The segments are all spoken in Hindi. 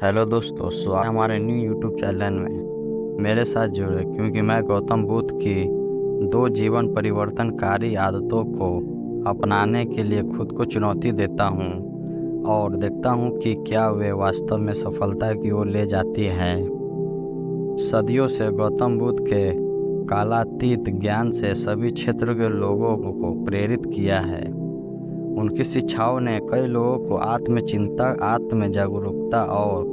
हेलो दोस्तों, स्वागत है हमारे न्यू यूट्यूब चैनल में। मेरे साथ जुड़े क्योंकि मैं गौतम बुद्ध की 2 जीवन परिवर्तनकारी आदतों को अपनाने के लिए खुद को चुनौती देता हूँ और देखता हूँ कि क्या वे वास्तव में सफलता की ओर ले जाती है। सदियों से गौतम बुद्ध के कालातीत ज्ञान से सभी क्षेत्र के लोगों को प्रेरित किया है। उनकी शिक्षाओं ने कई लोगों को आत्मचिंता, आत्म जागरूकता और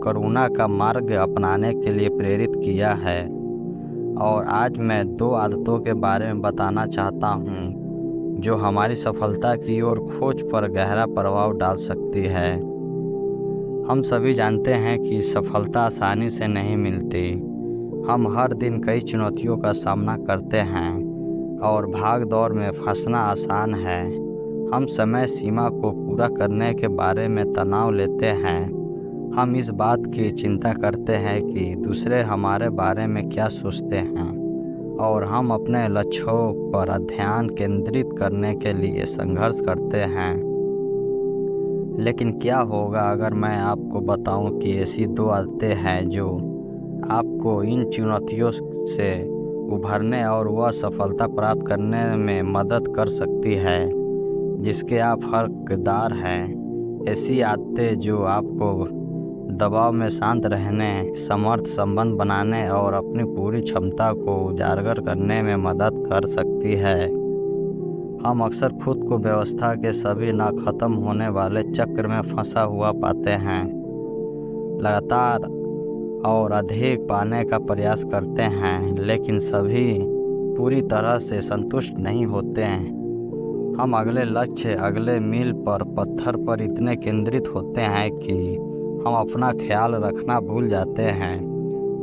करुणा का मार्ग अपनाने के लिए प्रेरित किया है। और आज मैं 2 आदतों के बारे में बताना चाहता हूँ जो हमारी सफलता की ओर खोज पर गहरा प्रभाव डाल सकती है। हम सभी जानते हैं कि सफलता आसानी से नहीं मिलती। हम हर दिन कई चुनौतियों का सामना करते हैं और भाग दौड़ में फंसना आसान है। हम समय सीमा को पूरा करने के बारे में तनाव लेते हैं। हम इस बात की चिंता करते हैं कि दूसरे हमारे बारे में क्या सोचते हैं और हम अपने लक्ष्यों पर ध्यान केंद्रित करने के लिए संघर्ष करते हैं। लेकिन क्या होगा अगर मैं आपको बताऊं कि ऐसी 2 आदतें हैं जो आपको इन चुनौतियों से उभरने और वह सफलता प्राप्त करने में मदद कर सकती है जिसके आप हकदार हैं। ऐसी आदतें जो आपको दबाव में शांत रहने, समर्थ संबंध बनाने और अपनी पूरी क्षमता को उजागर करने में मदद कर सकती है। हम अक्सर खुद को व्यवस्था के सभी न खत्म होने वाले चक्र में फंसा हुआ पाते हैं। लगातार और अधिक पाने का प्रयास करते हैं, लेकिन सभी पूरी तरह से संतुष्ट नहीं होते हैं। हम अगले लक्ष्य, अगले मील पर पत्थर पर इतने केंद्रित होते हैं कि हम अपना ख्याल रखना भूल जाते हैं।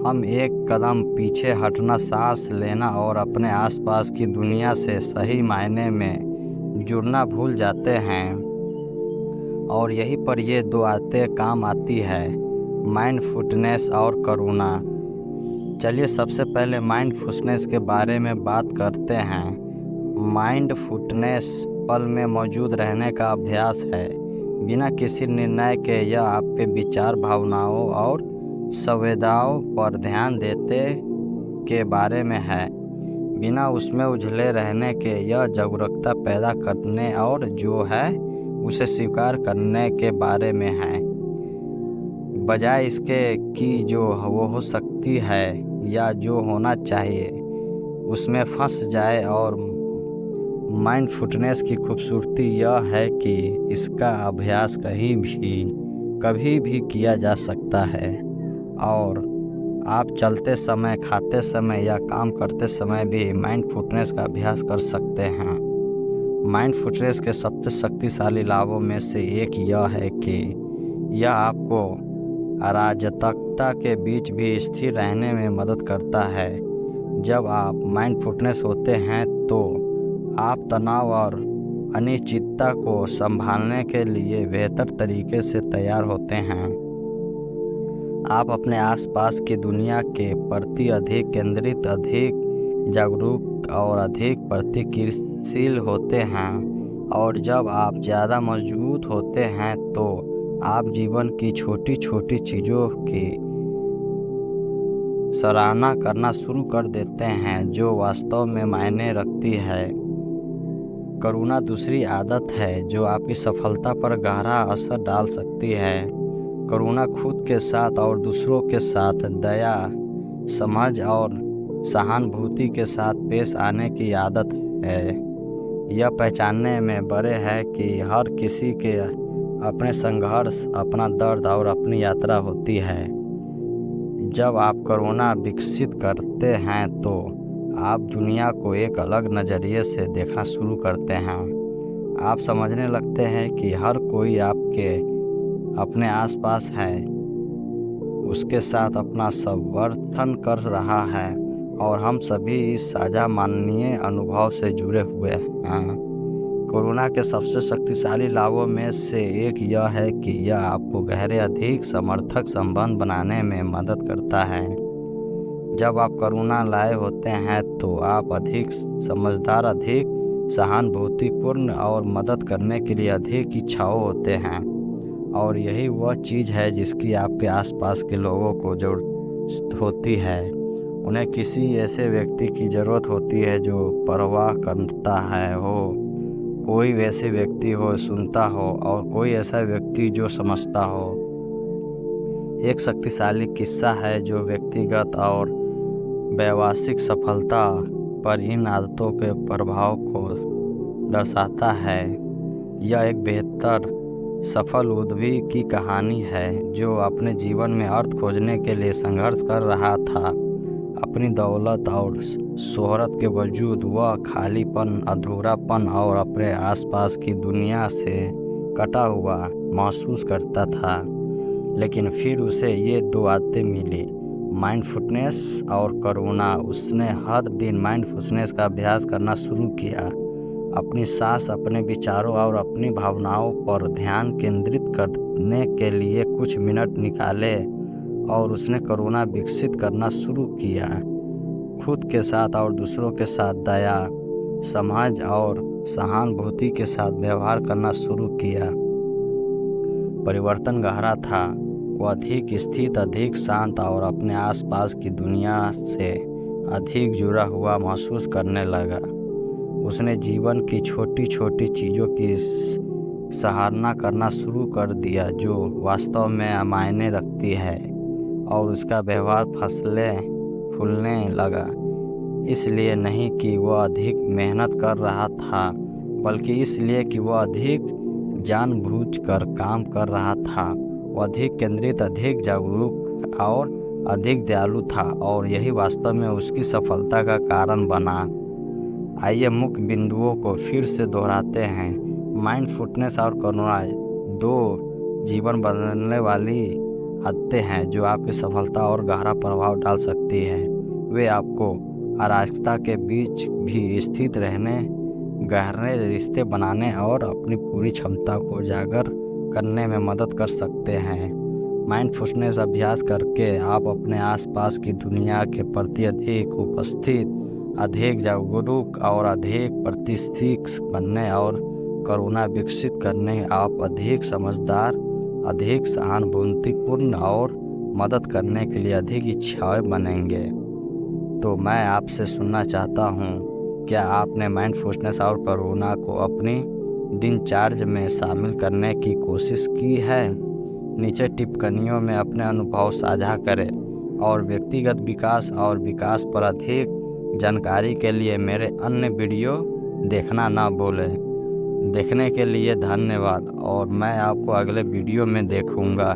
हम एक कदम पीछे हटना, सांस लेना और अपने आसपास की दुनिया से सही मायने में जुड़ना भूल जाते हैं। और यहीं पर ये 2 आदतें काम आती है, माइंडफुलनेस और करुणा। चलिए सबसे पहले माइंडफुलनेस के बारे में बात करते हैं। माइंडफुलनेस पल में मौजूद रहने का अभ्यास है। बिना किसी निर्णय के यह आपके विचार, भावनाओं और संवेदनाओं पर ध्यान देते के बारे में है। बिना उसमें उलझे रहने के यह जागरूकता पैदा करने और जो है उसे स्वीकार करने के बारे में है, बजाय इसके कि जो वो हो सकती है या जो होना चाहिए उसमें फंस जाए। और माइंडफुलनेस की खूबसूरती यह है कि इसका अभ्यास कभी भी किया जा सकता है और आप चलते समय, खाते समय या काम करते समय भी माइंडफुलनेस का अभ्यास कर सकते हैं। माइंडफुलनेस के सबसे शक्तिशाली लाभों में से एक यह है कि यह आपको अराजकता के बीच भी स्थिर रहने में मदद करता है। जब आप माइंडफुलनेस होते हैं तो आप तनाव और अनिश्चितता को संभालने के लिए बेहतर तरीके से तैयार होते हैं। आप अपने आसपास की दुनिया के प्रति अधिक केंद्रित, अधिक जागरूक और अधिक प्रतिक्रियाशील होते हैं। और जब आप ज़्यादा मजबूत होते हैं तो आप जीवन की छोटी छोटी चीज़ों की सराहना करना शुरू कर देते हैं जो वास्तव में मायने रखती है। करुणा दूसरी आदत है जो आपकी सफलता पर गहरा असर डाल सकती है। करुणा खुद के साथ और दूसरों के साथ दया, समझ और सहानुभूति के साथ पेश आने की आदत है। यह पहचानने में बड़े है कि हर किसी के अपने संघर्ष, अपना दर्द और अपनी यात्रा होती है। जब आप करुणा विकसित करते हैं तो आप दुनिया को एक अलग नज़रिए से देखना शुरू करते हैं। आप समझने लगते हैं कि हर कोई आपके अपने आसपास है, उसके साथ अपना समर्थन कर रहा है और हम सभी इस साझा मानवीय अनुभव से जुड़े हुए हैं। करुणा के सबसे शक्तिशाली लाभों में से एक यह है कि यह आपको गहरे, अधिक समर्थक संबंध बनाने में मदद करता है। जब आप करुणा लाए होते हैं तो आप अधिक समझदार, अधिक सहानुभूतिपूर्ण और मदद करने के लिए अधिक इच्छाओं होते हैं। और यही वह चीज़ है जिसकी आपके आसपास के लोगों को ज़रूरत होती है। उन्हें किसी ऐसे व्यक्ति की ज़रूरत होती है जो परवाह करता है हो, कोई वैसे व्यक्ति हो सुनता हो, और कोई ऐसा व्यक्ति जो समझता हो। एक शक्तिशाली किस्सा है जो व्यक्तिगत और व्यावसायिक सफलता पर इन आदतों के प्रभाव को दर्शाता है। यह एक बेहतर सफल उद्यमी की कहानी है जो अपने जीवन में अर्थ खोजने के लिए संघर्ष कर रहा था। अपनी दौलत और शोहरत के बावजूद वह खालीपन, अधूरापन और अपने आसपास की दुनिया से कटा हुआ महसूस करता था। लेकिन फिर उसे ये दो आदतें मिली, माइंडफुलनेस और करुणा। उसने हर दिन माइंडफुलनेस का अभ्यास करना शुरू किया, अपनी सांस, अपने विचारों और अपनी भावनाओं पर ध्यान केंद्रित करने के लिए कुछ मिनट निकाले, और उसने करुणा विकसित करना शुरू किया। खुद के साथ और दूसरों के साथ दया, समझ और सहानुभूति के साथ व्यवहार करना शुरू किया। परिवर्तन गहरा था। वो अधिक स्थिर, अधिक शांत और अपने आसपास की दुनिया से अधिक जुड़ा हुआ महसूस करने लगा। उसने जीवन की छोटी छोटी चीज़ों की सराहना करना शुरू कर दिया जो वास्तव में मायने रखती है, और उसका व्यवहार फूलने लगा। इसलिए नहीं कि वह अधिक मेहनत कर रहा था, बल्कि इसलिए कि वह अधिक जानबूझकर काम कर रहा था। वह अधिक केंद्रित, अधिक जागरूक और अधिक दयालु था, और यही वास्तव में उसकी सफलता का कारण बना। आइए मुख्य बिंदुओं को फिर से दोहराते हैं। माइंडफुलनेस और करुणा दो जीवन बदलने वाली आदतें हैं जो आपकी सफलता और गहरा प्रभाव डाल सकती हैं। वे आपको अराजकता के बीच भी स्थित रहने, गहरे रिश्ते बनाने और अपनी पूरी क्षमता को उजागर करने में मदद कर सकते हैं। माइंडफुलनेस अभ्यास करके आप अपने आसपास की दुनिया के प्रति अधिक उपस्थित, अधिक जागरूक और अधिक प्रतिष्ठित बनने और करुणा विकसित करने आप अधिक समझदार, अधिक सहानुभूतिपूर्ण और मदद करने के लिए अधिक इच्छुक बनेंगे। तो मैं आपसे सुनना चाहता हूँ, क्या आपने माइंडफुलनेस और करुणा को अपनी दिनचर्या में शामिल करने की कोशिश की है? नीचे टिप्पणियों में अपने अनुभव साझा करें, और व्यक्तिगत विकास और विकास पर अधिक जानकारी के लिए मेरे अन्य वीडियो देखना ना भूलें। देखने के लिए धन्यवाद, और मैं आपको अगले वीडियो में देखूँगा।